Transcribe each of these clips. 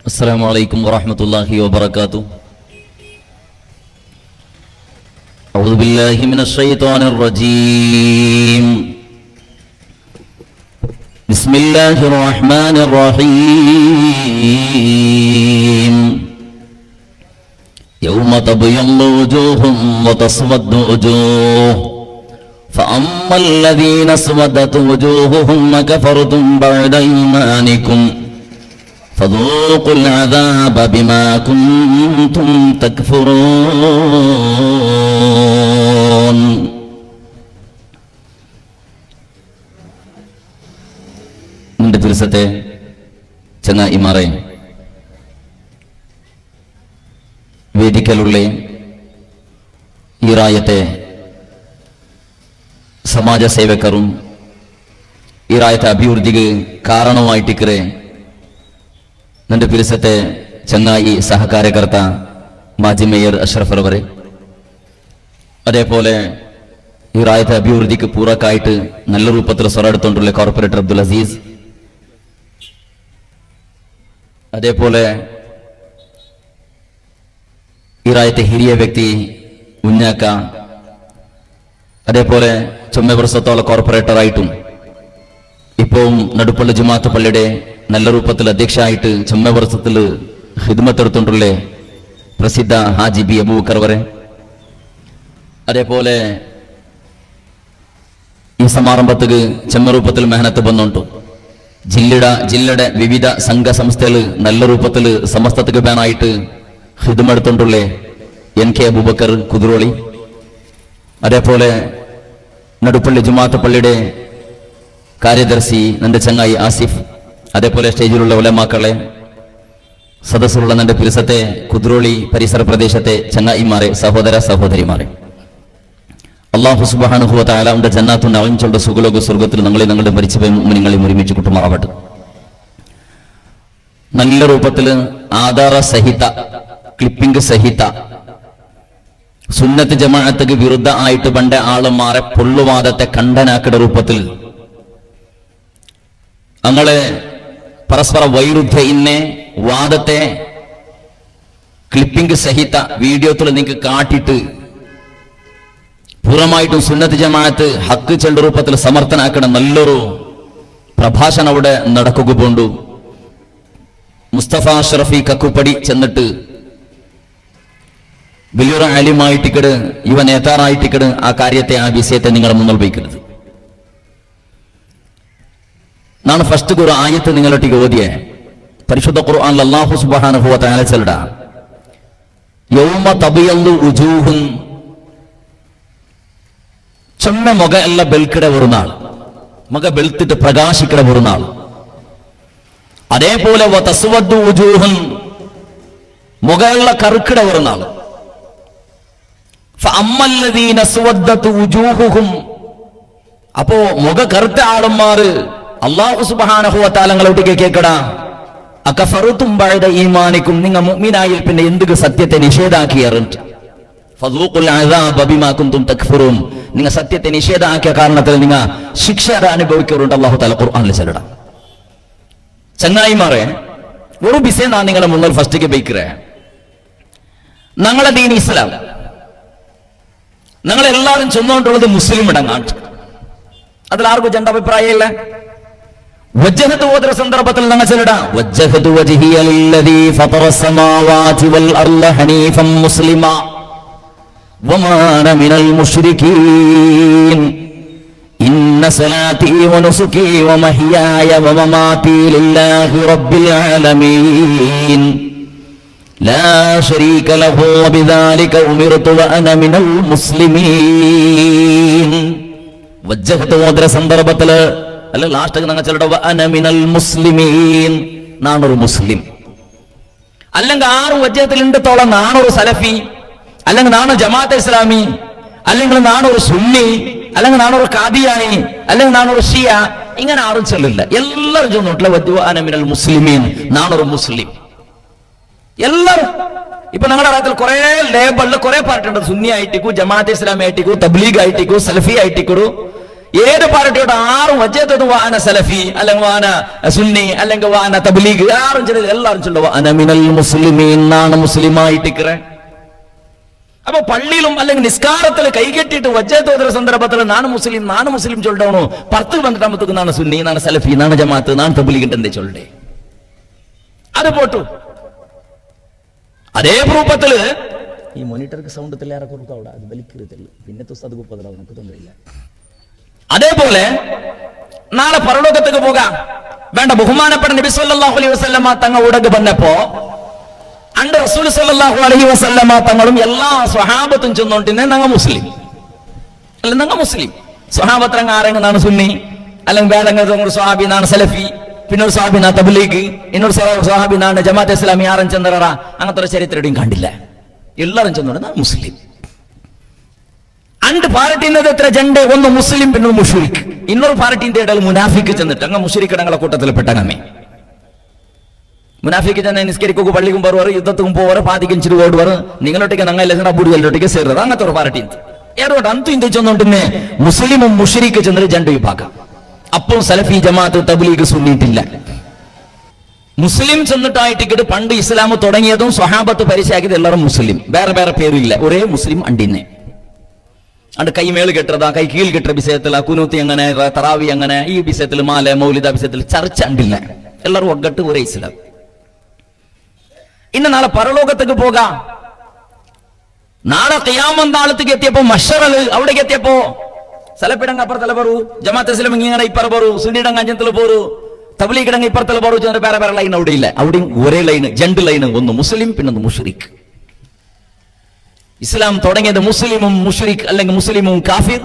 السلام عليكم ورحمة الله وبركاته. أعوذ بالله من الشيطان الرجيم. بسم الله الرحمن الرحيم. يوم تبيض وجوه وتسود وجوه فأما الذين اسودت وجوههم كفرتم بعد إيمانكم فذوقوا العذاب بما كنتم تكفرون. നിന്റെ ദിവസത്തെ ചങ്ങായിമാരെ, വേദിക്കലുള്ള ഈ റായത്തെ സമാജ സേവകരും ഈ റായത്തെ അഭിവൃദ്ധിക്ക് കാരണമായിട്ടിക്കറെ നിന്റെ പിരിസത്തെ ചങ്ങായി സഹകാര്യകർത്ത മാജി മേയർ അഷ്റഫ് അവരെ, അതേപോലെ ഈ റായത്തെ അഭിവൃദ്ധിക്ക് പൂരക്കായിട്ട് നല്ല രൂപത്തിൽ സ്വരമെടുത്തോണ്ടുള്ള കോർപ്പറേറ്റർ അബ്ദുൽ അസീസ്, അതേപോലെ ഈ റായത്തെ ഹിരിയ വ്യക്തി ഉഞ്ഞാക്ക, അതേപോലെ ചൊമ്മ വർഷത്തോളം കോർപ്പറേറ്ററായിട്ടും ഇപ്പം നടുപ്പള്ളി ജുമാഅത്ത് പള്ളിയുടെ നല്ല രൂപത്തിൽ അധ്യക്ഷയായിട്ട് ചൊമ്മ വർഷത്തിൽ ഹിദ്മത്തെടുത്തോണ്ടുള്ള പ്രസിദ്ധ ഹാജി ബി അബൂബക്കർ വരെ, അതേപോലെ ഈ സമാരംഭത്തിക്ക് ചെമ്മ രൂപത്തിൽ മെഹനത്ത് വന്നുണ്ടു ജില്ലയുടെ വിവിധ സംഘ സംസ്ഥകൾ നല്ല രൂപത്തിൽ സമസ്തക്ക് ബാനായിട്ട് ഹിദ്മെടുത്തോണ്ടുള്ള എൻ കെ അബൂബക്കർ കുതിരോളി, അതേപോലെ നടുപ്പള്ളി ജുമാഅത്ത് പള്ളിയുടെ കാര്യദർശി നന്റെ ചങ്ങായി ആസിഫ്, അതേപോലെ സ്റ്റേജിലുള്ള ഉലമാക്കളെ, സദസ്സിലുള്ള നന്റെ പിരിസത്തെ കുതിരോളി പരിസര പ്രദേശത്തെ ചങ്ങായിമാരെ, സഹോദര സഹോദരിമാരെ, അല്ലാഹു സുബ്ഹാനഹു വ തആല അവന്റെ ജന്നാത്തുൽ നഈമിന്റെ സുഖലോക സ്വർഗ്ഗത്തിൽ ഞങ്ങളുടെ മരിച്ചുപോയ മുഅ്മിനീങ്ങളെ ഒരുമിച്ച് കൂട്ടുമാറാവട്ടെ. നല്ല രൂപത്തിൽ ആധാര സഹിത ക്ലിപ്പിംഗ് സഹിത സുന്നത്ത് ജമാഅത്തുക്ക് വിരുദ്ധ ആയിട്ട് പണ്ട ആളുമാരെ പൊള്ളുവാദത്തെ കണ്ടനാക്കിയ രൂപത്തിൽ ഞങ്ങളെ പരസ്പര വൈരുദ്ധ്യ ഇന്നെ വാദത്തെ ക്ലിപ്പിംഗ് സഹിത വീഡിയോത്തിൽ നിങ്ങൾക്ക് കാട്ടിട്ട് പൂർണ്ണമായിട്ടും സുന്നത്ത് ജമാഅത്ത് ഹക്ക് ചെണ്ട രൂപത്തിൽ സമർത്ഥനാക്കണം നല്ലൊരു പ്രഭാഷണം അവിടെ നടക്കുക പോണ്ടു. മുസ്തഫ ഷറഫി കക്കുപ്പടി ചെന്നിട്ട് വലിയൊരു ആലിമായിട്ടിക്കട് യുവ നേതാറായിട്ടിക്കട് ആ കാര്യത്തെ ആ വിഷയത്തെ നിങ്ങളുടെ മുന്നിൽ വയ്ക്കരുത്. നാണ് ഫസ്റ്റ് ഒരു ആയത്ത് നിങ്ങളൊട്ടിക്ക് ഓതിയേ പരിശുദ്ധ ഖുർആനിൽ അല്ലാഹു സുബ്ഹാനഹു വ തആല ചൊല്ലടാ യൗമ തബിയല്ലു ഉജൂഹുൻ ചൊമ്മ മുഖ എല്ല ബെൽക്കിട ഒരു നാൾ മുഖ ബെൽത്തിട്ട് പ്രകാശിക്കട ഒരു നാൾ, അതേപോലെ വ തസ്വദ്ദു ഉജൂഹുൻ മുഖ എല്ല കറുക്കിട ഒരു നാൾ. ഫഅമ്മല്ലദീന സ്വദ്ദതു ഉജൂഹുഹും അപ്പോ മുഖ കറുത്ത ആളുമാര് അല്ലാഹു സുബ്ഹാനഹു വ തആല ങ്ങളോട്ടേക്ക് കേക്കടാ അകഫറുതും ബഅദ ഈമാനിക്കും നിങ്ങൾ മുഅ്മിനായിൽ പിന്നെ എന്തുക സത്യത്തെ നിഷേധാക്കിയറുണ്ട്. ഫദൂഖുൽ അദാബ ബിമാ കുൻതും തക്ഫുറൂൻ നിങ്ങൾ സത്യത്തെ നിഷേധാക്കിയ കാരണത്തിൽ നിങ്ങൾ ശിക്ഷ അനുഭവിക്കാറുണ്ട്. അല്ലാഹു തആല ഖുർആനിൽ ചൊല്ലടാ. ചങ്ങായിമാരെ, ഒരു വിഷയം ഞാൻ നിങ്ങളെ മുന്നിൽ ഫസ്റ്റിക്ക് ബൈക്കറേ, ഞങ്ങളെ ദീൻ ഇസ്ലാം ഞങ്ങളെല്ലാവരും ചെന്നുകൊണ്ടുള്ളത് മുസ്ലിം ഇടങ്ങാട്ട്. അതിൽ ആർക്കും ചെണ്ട അഭിപ്രായമില്ല. വജ്ജഹത്ത് ഓതുന്ന സന്ദർഭത്തിൽ ഞങ്ങൾ ചൊല്ലടാ വജ്ജഹതു വജ്ഹിയ ലില്ലദീ ഫതറ സമാവാതി വൽ അർള ഹനീഫൻ മുസ്ലിമാ വമാ അന മിനൽ മുശ്രികീൻ ഇന്ന സലാത്തി വനുസുകി വമഹ്യായ വമമാതി ലില്ലാഹി റബ്ബിൽ ആലമീൻ ലാ ശരീക ലഹു വബിദാലിക ഉമിർതു വഅന മിനൽ മുസ്ലിമീൻ. വജ്ജഹത്ത് ഓതുന്ന സന്ദർഭത്തിൽ അല്ല ലാസ്റ്റ് ഞങ്ങൾ ചൊല്ലടാ വഅന മിനൽ മുസ്ലിമീൻ, നാണൊരു മുസ്ലിം. അല്ലെങ്കിൽ ആറ് വജ്ജഹത്തിൽ ഉണ്ടത്തോളം നാണൊരു സലഫി, അല്ലെങ്കിൽ നാണോ ജമാഅത്തെ ഇസ്ലാമി, അല്ലെങ്കിൽ നാണൊരു സുന്നി, അല്ലെങ്കിൽ നാണൊരു ഖാദിയാനി, അല്ലെങ്കിൽ നാണൊരു ഷിയ, ഇങ്ങനെ ആരും ചൊല്ലില്ല. എല്ലാവരും ചൊന്നിട്ടില്ല വഅന മിനൽ മുസ്ലിമീൻ, നാണൊരു മുസ്ലിം. എല്ലാവരും ഇപ്പൊ ഞങ്ങളുടെ നാട്ടിൽ കുറെ ലേബിളിൽ കുറെ പാർട്ടി ഉണ്ട്. സുന്നി ആയിട്ടിക്കൂ, ജമാഅത്തെ ഇസ്ലാമി ആയിട്ടിക്കൂ, തബ്ലീഗ് ആയിട്ടിക്കൂ, സലഫി ആയിട്ടിക്കൂ, ഏത് പാർട്ടിയോട് ആറും വജ്ജത്തത് വാന സലഫി അല്ലെങ്കിൽ വാന സുന്നി അല്ലെങ്കിൽ വാന തബ്ലീഗ് ആറും ചില എല്ലാവരും ചൊല്ലുക അന മിനൽ മുസ്ലിമീൻ നാണ് മുസ്ലിമായിട്ടിക്കറേ. അപ്പൊ പള്ളിയിലും അല്ലെങ്കിൽ നിസ്കാരത്തിൽ കൈകെട്ടിയിട്ട് വജ്ജത്തോദര സന്ദർഭത്തിൽ നാണ് മുസ്ലിം ചൊല്ലണോ 10 12 നാണ് സുന്നി നാണ് സലഫി നാണ് ജമാഅത്ത് നാണ് തബ്ലീഗ് എന്തേ ചൊല്ലേ. അത് പോട്ടു. അതേ രൂപത്തില് ഈ മോണിറ്റർക്ക് സൗണ്ട് ഏറെ കൊടുക്കാവിടെ അത് വലിക്കരുതല്ല പിന്നെ തുസ്താദ് കുപ്പതല്ല നമുക്ക് തൊണ്ടയില്ല. അതേപോലെ നാളെ പരലോകത്തേക്ക് പോകാം വേണ്ട. ബഹുമാനപ്പെട്ട നബി സല്ലല്ലാഹു അലൈഹി വസല്ലമ തങ്ങൾ ഉടക്ക് വന്നപ്പോ അണ്ട് റസൂൽ സല്ലല്ലാഹു അലൈഹി വസല്ലമ തങ്ങളും എല്ലാ സ്വഹാബത്തും ചെന്നോണ്ടിന്നെ ഞങ്ങൾ മുസ്ലിം അല്ല ഞങ്ങൾ മുസ്ലിം സ്വഹാബത്ത് ആരെങ്കിലും സുന്നി അല്ലെങ്കിൽ വേദങ്ങൾ സ്വഹാബി നാണ് സലഫി പിന്നെ ഒരു സ്വഹാബി നാ തബ്ലീഗ് ಇನ್ನೊരു സ്വഹാബി നാണ് ജമാഅത്ത് ഇസ്ലാമി ആരും ചെന്നറ അങ്ങനത്തെ ഒരു ചരിത്രം എവിടെയും കണ്ടില്ല. എല്ലാവരും ചെന്നോണ്ട് നാ മുസ്ലിം. അണ്ട് പാർട്ടിന്നത് എത്ര ജണ്ട് ഒന്ന് മുസ്ലിം പിന്നെ മുഷ്രിഖ് ಇನ್ನொരു പാർട്ടിന്റെ ഇടയിൽ മുനാഫിക്ക് ചെന്നിട്ട് അങ്ങ് മുഷ്രിഖ് ഞങ്ങളെ കൂട്ടത്തിൽ പെട്ടങ്ങമ്മേ. മുനാഫിക്ക് ചെന്ന നിസ്കരിക്കും പള്ളിക്കും പോറുവാറ് യുദ്ധത്തും പോവാറ് പാതിക്കും ചിരുവോട് വറ് നിങ്ങളൊട്ടേക്ക് ഞങ്ങൾ ബുഡികളൊട്ടേക്ക് ചേർന്നത് അങ്ങനത്തെ ഒരു പാർട്ടി ഏറോട്ട് അന്തും ഇന്ത്യ ചെന്നോണ്ടിന്നെ മുസ്ലിമും മുഷ്രിഖ് ചെന്നിട്ട് രണ്ട് വിഭാഗം. അപ്പോൾ സലഫി ജമാഅത്ത് തബ്ലീഗ് സുന്നിയിട്ടില്ല. മുസ്ലിം ചെന്നിട്ടായിട്ട് പണ്ട് ഇസ്ലാം തുടങ്ങിയതും സ്വഹാബത്ത് പരിശാക്കിയത് എല്ലാവരും മുസ്ലിം വേറെ വേറെ പേരില്ല ഒരേ മുസ്ലിം അണ്ടിന്നെ അണ്ട് കൈ മേള് കെട്ടതാ കൈ കീഴ് കെട്ട വിഷയത്തിൽ കുനൂത്തി അങ്ങനെ തറാവി അങ്ങനെ ഈ വിഷയത്തിൽ മാല മൗലിദ വിഷയത്തിൽ ചർച്ച ഉണ്ടില്ല. എല്ലാവരും ഒగ్గട്ട് ഒരേ ഇസ്ലാം. ഇന്ന് നാളെ പരലോകത്തേക്ക് പോകാം. നാളെ ഖിയാമത്ത് നാളത്തേക്ക് എത്തിയപ്പോ മഹ്ശറൽ അവിടേക്ക് എത്തിയപ്പോ സലപ്പിടങ്ങ് അപ്പുറത്തല പോറു ജമാഅത്ത് ഇസ്ലാമി ഇങ്ങനെ ഇപ്പറ പോറു സുന്നിടങ്ങ് അഞ്ചത്തിൽ പോറു തബ്ലീഗിടങ്ങ് ഇപ്പുറത്തല പോറു വേറെ വേറെ ലൈൻ അവിടെ ഇല്ല. അവിടെയും ഒരേ ലൈന് രണ്ട് ലൈന് ഒന്ന് മുസ്ലിം പിന്നൊന്ന് മുഷ്രിഖ്. ഇസ്ലാം തുടങ്ങിയത് മുസ്ലിമും മുഷ്രിഖ് അല്ലെങ്കിൽ മുസ്ലിമും കാഫിർ.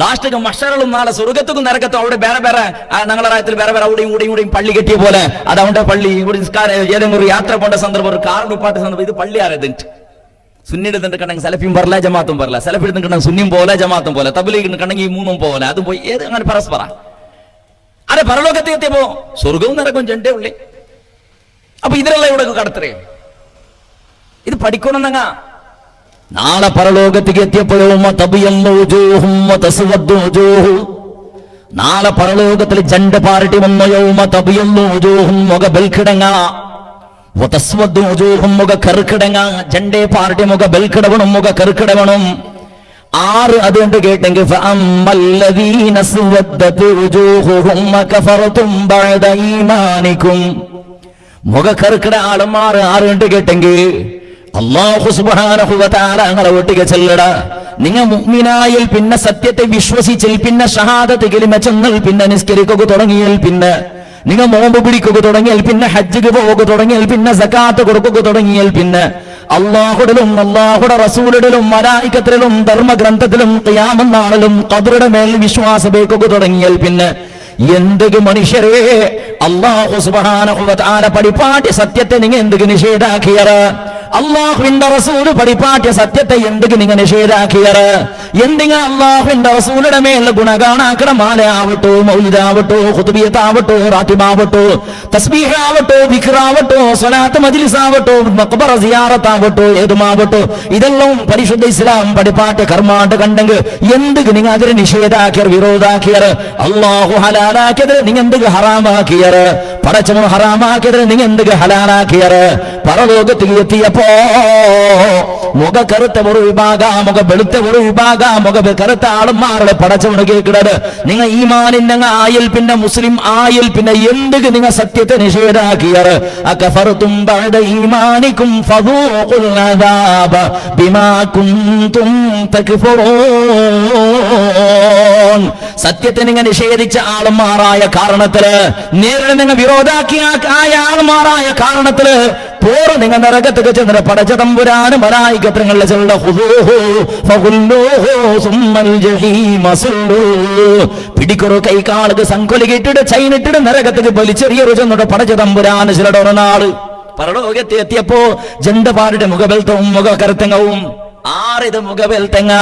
ലാസ്റ്റ് മഹ്ശറലും നാളെ സ്വർഗത്തും നരകത്തും അവിടെ വേറെ വേറെ ഞങ്ങളുടെ രാജ്യത്തിൽ വേറെ വേറെ അവിടെയും കൂടെയും പള്ളി കെട്ടിയ പോലെ അത് അവന്റെ പള്ളി ഒരു ഏതെങ്കിലും ഒരു യാത്ര പോണ്ട സന്ദർഭം ഒരു കാറിന് പാട്ട് സന്ദർഭം ഇത് പള്ളി ആരതിട്ട് സുന്നിയുടെ കണ്ടെങ്കിൽ സലഫിയും പറല ജമാഅത്തും പറല സലഫി കണ്ടെങ്കിൽ സുന്നിയും പോലെ ജമാഅത്തും പോലെ തബ്ലീഗിന് കണ്ടെങ്കിൽ ഈ മൂന്നും പോലെ അതും പോയി ഏത് അങ്ങനെ പരസ്പര അതെ പരലോകത്തെ എത്തിയപ്പോ സ്വർഗവും നരകവും ചെണ്ടേ ഉള്ളേ. അപ്പൊ ഇതിലുള്ള ഇവിടെ കടത്തറേ ഇത് പഠിക്കണമെന്നങ്ങ നാളെ പരലോകത്തേക്ക് എത്തിയപ്പോഴോ നാളെ പരലോകത്തിൽ ജണ്ട് പാർട്ടി വന്നയോ മുഖ ബൽക്കിടങ്ങ മുഖ കറുക്കിടങ്ങ ജണ്ടേ പാർട്ടി മുഖ ബൽക്കിടവണം മുഖ കറുക്കിടവണം ആറ് അതുകൊണ്ട് കേട്ടെങ്കിൽ മുഖ കറുക്കിട ആളന്മാർ ആറ് കണ്ട് കേട്ടെങ്കിൽ അല്ലാഹു സുബ്ഹാനഹു വ തആല ഞങ്ങളെ ഒട്ടിക്ക് ചെല്ലടാ. നിങ്ങൾ മുഅ്മിനായിൽ പിന്നെ സത്യത്തെ വിശ്വസിച്ചിൽ പിന്നെ ഷഹാദത്ത് കലിമ ചൊന്നൽ പിന്നെ നിസ്കരിക്കുക തുടങ്ങിയാൽ പിന്നെ നിങ്ങൾ നോമ്പ് പിടിക്കുക തുടങ്ങിയാൽ പിന്നെ ഹജ്ജിക്ക് പോകുക തുടങ്ങിയാൽ പിന്നെ സകാത്ത് കൊടുക്കുക തുടങ്ങിയാൽ പിന്നെ അല്ലാഹുവിലും അല്ലാഹുവിന്റെ റസൂലിലും മലായികത്തിലും ധർമ്മഗ്രന്ഥത്തിലും ഖിയാമത്ത് നാളിലും ഖബറിന്റെ മേൽ വിശ്വാസം വെക്കുക തുടങ്ങിയാൽ പിന്നെ എന്തൊക്കെ മനുഷ്യരെ അല്ലാഹു സുബ്ഹാനഹു വ തആല പരിപാടി സത്യത്തെ നിങ്ങൾ എന്തൊക്കെ നിഷേധാക്കിയറ് അള്ളാഹുവിന്റെ റസൂല് പരിപാട്ടിയ സത്യത്തെ എന്തൊക്കെ നിങ്ങൾ നിഷേധാക്കിയറ് എന്തിനാ അള്ളാഹുവിന്റെ റസൂലിന്റെ മേലുള്ള ഗുണഗാണാക്കട മാലയാവട്ടോ മൗലിദാവട്ടോ ഖുതുബിയത്താവട്ടോ റാത്തിബാവട്ടോ തസ്ബീഹാവട്ടോ ദിക്റാവട്ടോ സ്വലാത്ത് മജ്ലിസാവട്ടോ മഖ്ബറ സിയാറത്താവട്ടോ ഏതുമാവട്ടോ ഇതെല്ലാം പരിശുദ്ധ ഇസ്ലാം പരിപാട്ടി കർമാണ്ട് കണ്ടെങ്കിൽ എന്തൊക്കെ നിങ്ങൾ അതിനെ നിഷേധാക്കിയർ വിരോധാക്കിയർ അള്ളാഹു ഹലാലാക്കിയതിൽ നിങ്ങൾ എന്തൊക്കെ ഹറാമാക്കിയർ പടച്ചവൻ ഹറാമാക്കിയതിൽ നിങ്ങൾ എന്തൊക്കെ ഹലാലാക്കിയർ പരലോകത്തിൽ എത്തിയപ്പോ മുഖ കറുത്ത ഒരു വിഭാഗ മുഖ വെളുത്ത ഒരു വിഭാഗ മുഖ കറുത്ത ആളുമാരുടെ പടച്ചവണ് കേൾക്കുന്നത് നിങ്ങൾ ഈമാനിന്റെ ആയിൽ പിന്നെ മുസ്ലിം ആയിൽ പിന്നെ എന്തൊക്കെ നിങ്ങൾ സത്യത്തെ നിഷേധാക്കിയർ അകഫർതും ബഅദ ഈമാനികും ഫദൂഖുൽ അദാബ ബിമാ കുൻതും തക്ഫുറൂൻ സത്യത്തെ നിങ്ങൾ നിഷേധിച്ച ആളുമാരായ കാരണത്തില് നേരിട്ട് നിങ്ങൾ വിരോധാക്കിയ ആളുമാരായ കാരണത്തില് പോറ് നിങ്ങൾ നരകത്തേക്ക് ചെന്നിട്ട് പടച്ച തമ്പുരാന് മലായികത്രങ്ങളുടെ പിടിക്കൊരു കൈകാളുക്ക് സങ്കൊലി കിട്ടിട്ട് ചൈനിട്ടിട്ട് നരകത്തേക്ക് വലിച്ചെറിയൊരു ചെന്നിട്ട് പടച്ച തമ്പുരാന് ചിലയുടെ ഒരു നാള് പരലോകത്തെ എത്തിയപ്പോ ജണ്ടപാരുടെ മുഖബെൽത്തവും മുഖ കരുത്തങ്ങവും ആറിത് മുഖബെൽത്തങ്ങ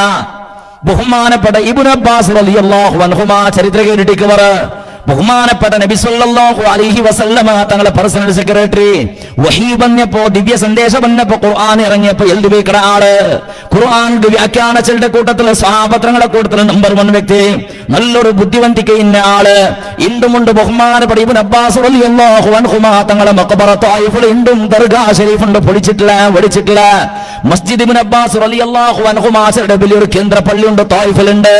ബഹുമാനപ്പെട്ട ഇബ്നു അബ്ബാസ് റളിയല്ലാഹു അൻഹുമാ ചരിത്ര കേട്ടിട്ട് ബഹുമാനപ്പെട്ട നബി സല്ലല്ലാഹു അലൈഹി വസല്ലമ തങ്ങളുടെ പേഴ്സണൽ സെക്രട്ടറി വഹീ വന്നപ്പോ, ദിവ്യ സന്ദേശം വന്നപ്പോ, ഖുർആൻ ഇറങ്ങിയപ്പോ എഴുതുവേക്കട ആള്, ഖുർആന്റെ വ്യാഖ്യാനങ്ങളുടെ കൂട്ടത്തില് സഹാബത്തിന്റെ കൂട്ടത്തില് നമ്പർ 1 വ്യക്തി, നല്ലൊരു ബുദ്ധിവന്തിക്കുന്ന ആള്. ഇണ്ടുമുണ്ട് ബഹുമാനപ്പെട്ട ഇബ്നു അബ്ബാസ് റളിയല്ലാഹു അൻഹുമാ തങ്ങളെ മഖബറ ത്വായിഫിൽ ഇണ്ടും ദർഗാ ഷരീഫുണ്ട്, പൊളിച്ചിട്ടില്ല. മസ്ജിദ് ഇബ്നു അബ്ബാസ് റളിയല്ലാഹു അൻഹുമായുടെ വലിയൊരു കേന്ദ്ര പള്ളിയുണ്ട് ത്വായിഫിലുണ്ട്.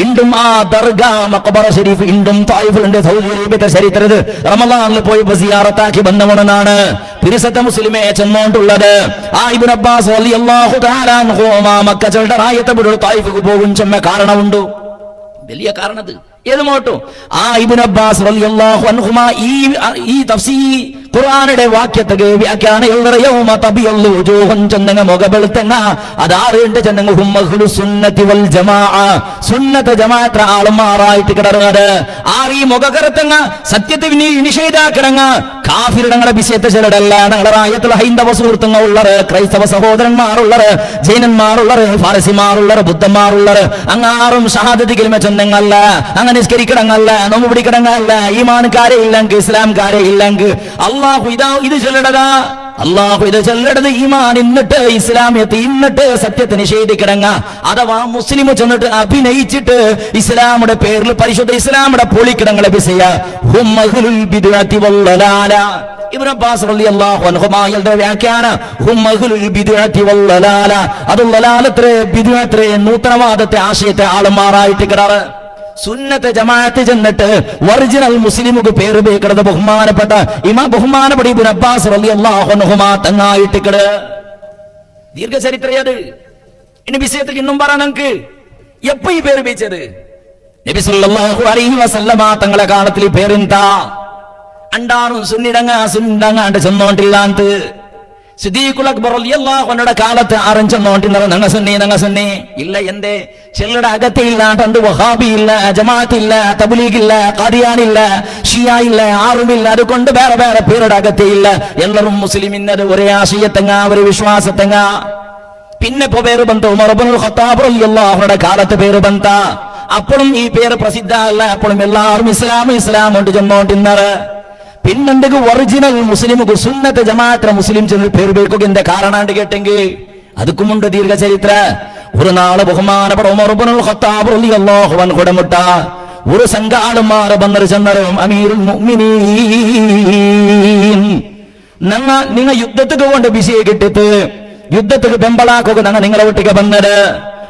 ഇണ്ടും ആ ദർഗാ മഖബറ ഷരീഫ് ഇണ്ടും ത്വായിഫിലുണ്ട്. സൗദി അറേബ്യത്തെ ചരിത്രത്തിൽ റമളാനിൽ പോയി സിയാറത്താക്കി ബന്ധമെന്നാണ് പിരിസത്തെ മുസ്ലിമെ ചെന്നോണ്ടുള്ളത്. ആ ഇബ്നു അബ്ബാസ് റളിയല്ലാഹു തആല അൻഹുമാ മക്ക ചെറുടെ റായത്തെ വിടു ത്വായിഫിക്ക് പോകും ചെമ്മ കാരണമുണ്ട്, വലിയ കാരണത് ഏതുമോട്ടു. ആ ഇബ്നു അബ്ബാസ് റളിയല്ലാഹു അൻഹുമാ ഈ തഫ്സീർ ഖുർആനുടെ വാക്യത്തെ വ്യാഖ്യാന യൗമ തബിയല്ലു വജൂഹൻ ചന്ദന മുഖബെളുത്തങ്ങ അതാറേണ്ട ചന്ദന ഹുമ്മഹുലു സുന്നത്തി വൽ ജമാഅ, സുന്നത്ത് ജമാഅത്ത് ആളുമാറായിട്ട് കിടന്നത്. ആറി മുഖകരത്തങ്ങ സത്യത്തെ നിഷേധാക്കിടങ്ങ കാഫിരിടങ്ങളെ വിഷയത്തെ ചിലടല്ല. ഞങ്ങളെ റായത്തുള്ള ഹൈന്ദവ സുഹൃത്തുങ്ങൾ ഉള്ളത്, ക്രൈസ്തവ സഹോദരന്മാരുള്ളത്, ജൈനന്മാരുള്ളത്, ഫാരസിമാരുള്ളത്, ബുദ്ധന്മാരുള്ളത്, അങ്ങാറും ഷഹാദത്ത് കലിമ ചൊന്നങ്ങല്ല, അങ്ങനെ നിസ്കരിക്കടങ്ങല്ല, നോമ്പ് പിടിക്കടങ്ങല്ല, ഈമാൻകാരെ ഇല്ലെങ്കിൽ ഇസ്ലാംകാരെ ഇല്ലെങ്കിൽ അള്ളാഹു ഇത് ചൊല്ലടതാ. അള്ളാഹു ഇത് ചൊല്ലടത് ഈമാൻ ഇന്നിട്ട് ഇസ്ലാമിയത്ത് ഇന്നിട്ട് സത്യത്തെ നിഷേധിക്കിടങ്ങ, അഥവാ മുസ്ലിം ചെന്നിട്ട് അഭിനയിച്ചിട്ട് ഇസ്ലാമുടെ പേരിൽ പരിശുദ്ധ ഇസ്ലാമുടെ പൊളിക്കിടങ്ങളെ ബിസിയ ഹുമ്മഹുൽ ബിദ്അത്തി വല്ലലാല. ഇബ്നു അബ്ബാസ് റളിയല്ലാഹു അൻഹുമായുടെ വ്യാഖ്യാനം ഹുമ്മഹുൽ ബിദ്അത്തി വല്ലലാല, അത് ലലാലത്തെ ബിദ്അത്തെ നൂതനവാദത്തെ ആശയത്തെ ആളുമാറായിട്ട് കിടാറ്. സുന്നത്ത് ജമാഅത്ത് ചെന്നിട്ട് ഒറിജിനൽ മുസ്ലിമുക്ക് പേര് ബേക്കടത് ബഹുമാനപ്പെട്ട ബഹുമാനപ്പെട്ട ഇബ്നു അബ്ബാസ് റളിയല്ലാഹു അൻഹുമാ തങ്ങായിട്ട് കിട ദീർഘചരിത്രയത്. ഇനി വിഷയത്തിൽ ഇന്നും പറ നമുക്ക് എപ്പ ഈ പേര് വെച്ചത്? നബി സല്ലല്ലാഹു അലൈഹി വസല്ലമ തങ്ങളെ കാലത്തിൽ ഈ പേരെന്താ? അണ്ടാറും സുന്നിടങ്ങാണ്ട് ചെന്നോണ്ടില്ലാണ്ട് സിദ്ദീഖുൽ അക്ബർ റളിയല്ലാഹു അൻഹുടെ കാലത്ത് ആരഞ്ചെന്നോണ്ടിന്നറ നങ്ങ സുന്നി ഇല്ല. എന്തേ ചെല്ലയുടെ അകത്തില്ലാണ്ട് വഹാബി ഇല്ല, ജമാഅത്ത് ഇല്ല, തബ്ലീഗ് ഇല്ല, ഖാദിയാനില്ല, ഷിയ ഇല്ല, ആറുമില്ല. അതുകൊണ്ട് വേറെ വേറെ പേരുടെ അകത്തില്ല. എല്ലാവരും മുസ്ലിമിന്നത് ഒരേ ആശയത്തെങ്ങ, ഒരു വിശ്വാസത്തെങ്ങ. പിന്നെ ഇപ്പൊ പേര് ബന്ധ ഉമർ ഇബ്നുൽ ഖത്താബ് റളിയല്ലാഹു അൻഹുടെ കാലത്ത് പേര് ബന്ധ. അപ്പോഴും ഈ പേര് പ്രസിദ്ധ അല്ല. അപ്പോഴും എല്ലാവരും ഇസ്ലാം കൊണ്ട് ചെന്നോണ്ടിന്നറ്. പിന്നെന്തെങ്കിലും ഒറിജിനൽ മുസ്ലിമുക്ക് സുന്നത്ത് ജമാഅത്ത് മുസ്ലിം ചെന്ന് പേര് ബേക്കുക എന്റെ കാരണാണ്ട് കേട്ടെങ്കിൽ അതുക്കുമുണ്ട് ദീർഘചരിത്ര. ഒരു നാള് ബഹുമാനപ്പെട്ട ഉമർ ഇബ്നുൽ ഖത്താബ് റളിയല്ലാഹു അൻഹുടെ മുട്ട ഒരു സംഘാളുമാർ ബന്നർ ചെന്നറും അമീറുൽ മുഅ്മിനീൻ നിങ്ങൾ യുദ്ധത്തിക്ക് കൊണ്ട് വിഷയ കിട്ടിട്ട് യുദ്ധത്തിക്ക് ബെമ്പളാക്കുക നിങ്ങളെ ഒട്ടിക്ക് വന്നത്.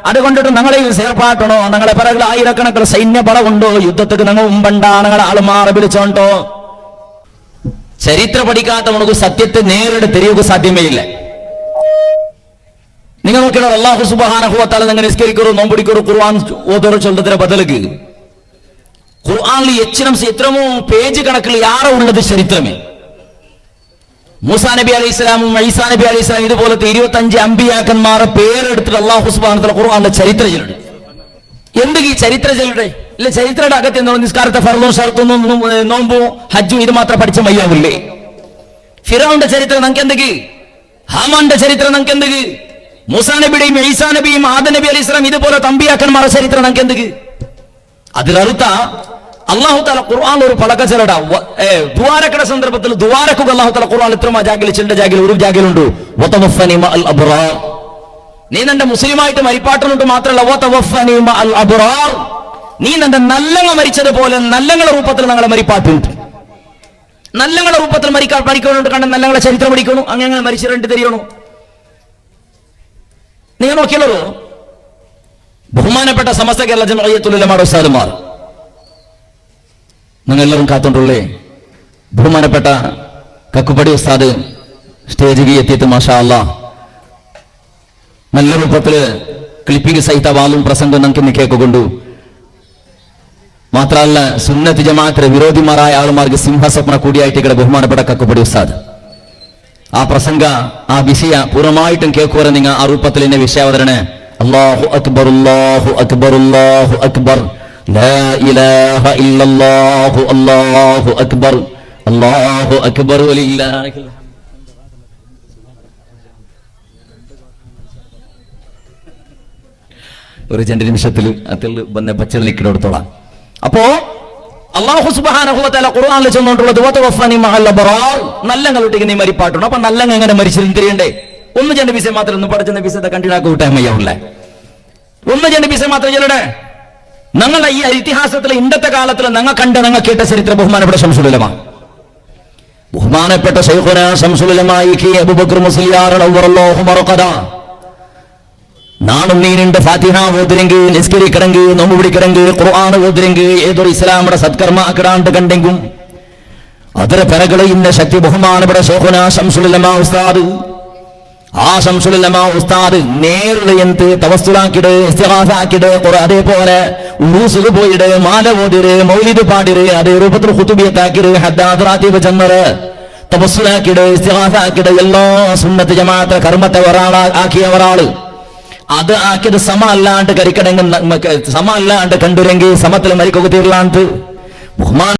അതുകൊണ്ടിട്ട് ഞങ്ങളെ ചേർപ്പാട്ടണോ? ഞങ്ങളെ പിറകിൽ ആയിരക്കണക്കിന് സൈന്യബലമുണ്ടോ? യുദ്ധത്തിക്ക് ഞങ്ങൾ മുമ്പണ്ടാ ഞങ്ങളെ ആളുമാറെ വിളിച്ചോണ്ടോ? ചരിത്ര പഠിക്കാത്ത നമുക്ക് സത്യത്തെ നേരിട്ട് തെരിയുക സാധ്യമേ ഇല്ല. നിങ്ങൾ നോക്കിയാൽ അല്ലാഹു സുബ്ഹാനഹു വ തആല നിങ്ങൾ നിസ്കരിക്കറോ, നോമ്പിടിക്കറോ, ഖുർആൻ ഓതറോ ചൊല്ലതിന്റെ ബദലുക്ക് ഖുർആനിൽ എത്രമോ പേജ് കണക്കിൽ യാറ ഉള്ളത് ചരിത്രമേ. മൂസാ നബി അലൈഹിസ്സലാമും ഈസാ നബി അലൈഹിസ്സലാം ഇതുപോലത്തെ 25 അമ്പിയാക്കന്മാരെ പേരെടുത്തിട്ട് അല്ലാഹു സുബ്ഹാനഹു വ തആല ഖുർആനിലെ ചരിത്ര ചൊല്ലുണ്ട്. എന്തൊക്കെ ഈ ചരിത്ര ചൊല്ലുടെ? ഇല്ല, ചരിത്രയുടെ അകത്ത് എന്താണ് നിസ്കാരത്തെ ഫർളും ഷർത്തും നോമ്പും ഹജ്ജും ഇത് മാത്രം പഠിച്ച മയ്യാവില്ലേ? ഫിറഔന്റെ ചരിത്രം നമുക്ക് എന്തൊക്കെ? ഹാമാന്റെ ചരിത്രം നമുക്ക് എന്തൊക്കെ? മൂസാ നബിയുടെയും ഈസാ നബിയും ആദം നബി അലൈഹി സ്വലാം ഇതുപോലെ തമ്പിയാക്കന്മാരുടെ ചരിത്രം നമുക്ക് എന്തൊക്കെ? അതിലറുത്ത അല്ലാഹു തആല ഖുർആൻ ഒരു പലക ചെലട ദ്വാരക്കട സന്ദർഭത്തിൽ ദ്വാരക്കുക അല്ലാഹു തആല ഖുർആൻ ഇത്ര ജാഗിൽ ചില ജാഗിൽ ഒരു ജാഗിലുണ്ട് വതവഫനി മഅൽ അബ്റാർ. നീ നിന്റെ മുസ്ലിമായിട്ട് മരിപ്പാട്ടുന്നുണ്ട് മാത്രമല്ല വതവഫനി മഅൽ അബ്റാർ, നീ നിന്റെ നല്ലങ്ങ മരിച്ചതുപോലെ നല്ലങ്ങളുടെ രൂപത്തിൽ ഞങ്ങളെ മരിപ്പാട്ടുണ്ട്. നല്ലങ്ങളുടെ രൂപത്തിൽ മരിക്കണുണ്ട് കണ്ട നല്ലങ്ങളെ ചരിത്രം പഠിക്കണു. അങ്ങനെ മരിച്ചിട്ട് തരികണു. നിങ്ങൾ നോക്കിയല്ലോ ബഹുമാനപ്പെട്ട സമസ്ത കേരള ജംഇയ്യത്തുൽ ഉലമാ ഉസ്താദുമാർ നിങ്ങൾ എല്ലാവരും കാത്തോണ്ടുള്ളേ. ബഹുമാനപ്പെട്ട കക്കുപടി ഉസ്താദ് സ്റ്റേജിൽ എത്തിയിട്ട് മാഷാ അല്ലാഹ് നല്ല രൂപത്തില് ക്ലിപ്പിംഗ് സഹിത വാളും പ്രസംഗം നമുക്ക് കേൾക്കൊണ്ടു. മാത്രമല്ല സുന്നത്ത് ജമാഅത്തിന്റെ വിരോധിമാരായ ആളുമാർക്ക് സിംഹസ്വപ്ന കൂടിയായിട്ട് ഇവിടെ ബഹുമാനപ്പെട്ട കക്കുപടി ഉസ്താദ് ആ പ്രസംഗ ആ വിഷയ പൂർണ്ണമായിട്ടും കേൾക്കുവരെ നിങ്ങൾ ആ രൂപത്തിൽ എന്നെ വിഷയാവതരണ അല്ലാഹു അക്ബർ അല്ലാഹു അക്ബർ അല്ലാഹു അക്ബർ ലാ ഇലാഹ ഇല്ലല്ലാഹു അല്ലാഹു അക്ബർ അല്ലാഹു അക്ബർ വലില്ലാഹി. ഒരു 2 നിമിഷത്തിൽ അതിൽ വന്ന പച്ചൽ നിൽക്കിടത്തോളാം. അപ്പോ അല്ലാഹു സുബ്ഹാനഹു വ തആല ഖുർആനിൽ ചെന്നുകൊണ്ടുള്ളത് വതവഫനി മഅൽ അബ്റാർ, നല്ലങ്ങളുടെ നീ മരിപ്പാട്ടുണ്ട്. അപ്പൊ നല്ലങ്ങ എങ്ങനെ മരിച്ചതും തിരിയണ്ടേ? ഒന്ന് രണ്ട് വിസ മാത്രം ഒന്ന് പഠിച്ച വിസത്തെ കണ്ടിടാക്ക വിട്ടമ്മയ്യാവുള്ളേ, ഒന്ന് രണ്ട് വിസ മാത്രം ചെല്ലടേ. ഞങ്ങളുടെ ഈ ഇതിഹാസത്തിലെ ഇന്നത്തെ കാലത്തിൽ ഞങ്ങൾ കണ്ട ഞങ്ങൾ കേട്ട ചരിത്രം ബഹുമാനപ്പെട്ട ശംസുൽ ഉലമ, ബഹുമാനപ്പെട്ട ശൈഖുനാ ശംസുൽ ഉലമ ഇ.കെ. അബൂബക്കർ മുസ്ലിയാർ റളിയല്ലാഹു മർഖദ നാണും നീനുണ്ട് ഫാത്തിഹ ഓതിരെങ്കിൽ, നിസ്കരിക്കണമെങ്കിൽ, നോമ്പ് പിടിക്കണമെങ്കിൽ, ഖുർആൻ ഓതിരെങ്കിൽ, ഏതൊരു ഇസ്ലാമിയുടെ സത്കർമ്മ ആക്കിടാണ്ട് കണ്ടെങ്കിൽ ಅದರ ಪರಗಳ ಇನ್ನ ಶಕ್ತಿ ಬಹುಮಾನಪಡ ಶೇಖುನಾ ಶಂಸುಲ್ ಉಲಮಾ ಉಸ್ತಾದ್. ആ ശംസുൽ ഉലമ ഉസ്താദ് നേരിട്ട് തവസ്സുലാക്കിട്, ഇസ്തിഗാസ ആക്കിട്, അതേപോലെ ഉറൂസുകൾ പോയിട്, മാല ഓതിര്, മൗലിദ് പാടിര്, അതേ രൂപത്തിൽ ഖുതുബിയത്താക്കിട്, ഹദ്ദാദ് റാത്തീബ് ചെന്നറ്, തവസ്സുലാക്കിട്, ഇസ്തിഗാസ ആക്കിട്, എല്ലാ സുന്നത്ത് ജമാഅത്ത് കർമ്മത്തെ ആക്കിയ ഒരാള്. അത് ആക്കിയത് സമ അല്ലാണ്ട് കരിക്കണമെങ്കിൽ സമ അല്ലാണ്ട് കണ്ടുരെങ്കിൽ സമത്തിൽ മരിക്കുക തീർലാണ്ട് ബഹുമാന